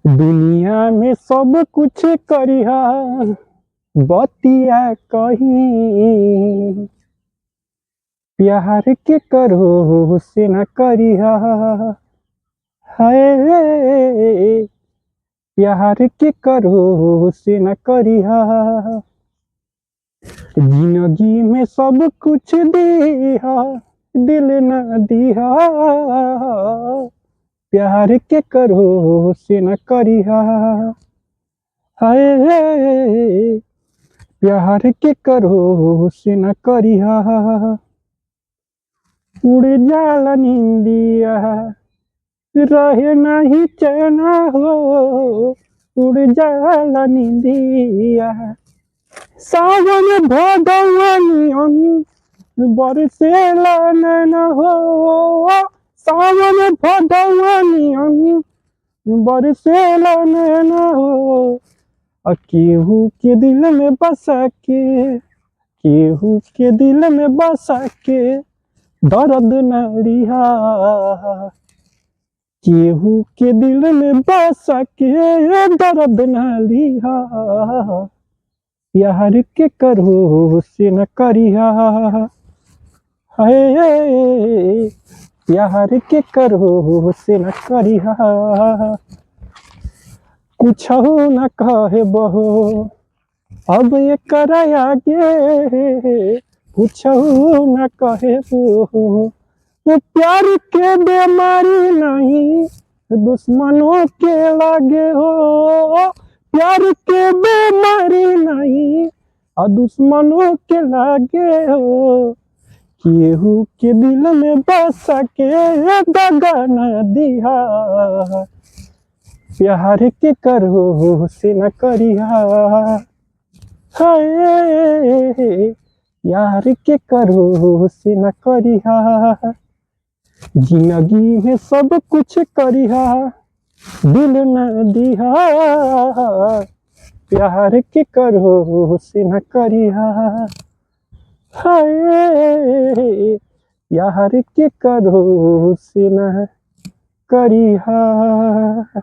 दुनिया में सब कुछ करिहा बतिया कहीं, प्यार के करो से न करिहा। है प्यार के करो से न करिहा। जिंदगी में सब कुछ दिहा, दिल न दिहा। प्यार के करो से न करिहा। हाय प्यार के करो से न करिहा। उड़ जाला निंदिया, रहे नहीं चैना हो। उड़ जाला निंदिया, सावन भदवनी बरसेला नैना हो। सावन भदवनी बरसेला नैना हो। केहू के दिल में बसा के, केहू के दिल में बसा के दर्द न रिहा। केहू के दिल में बसा के दर्द न रिहा। प्यार के करो से न करिहा। है प्यार के करो से न करिहा। कुछ न कहे बहो अब ये कराया गे, कुछ न कहे बहो। प्यार के बीमारी नहीं दुश्मनों के लागे हो। प्यार के बीमारी नहीं और दुश्मनों के लागे हो। केहू के दिल में बसा के दगा न दिहा। प्यार के करो से न करिहा। हाय प्यार के करो से न करिहा। जिंदगी में सब कुछ करिहा, दिल न दिहा। प्यार के करो से न करिहा। हाय प्यार के करो से न करिहा।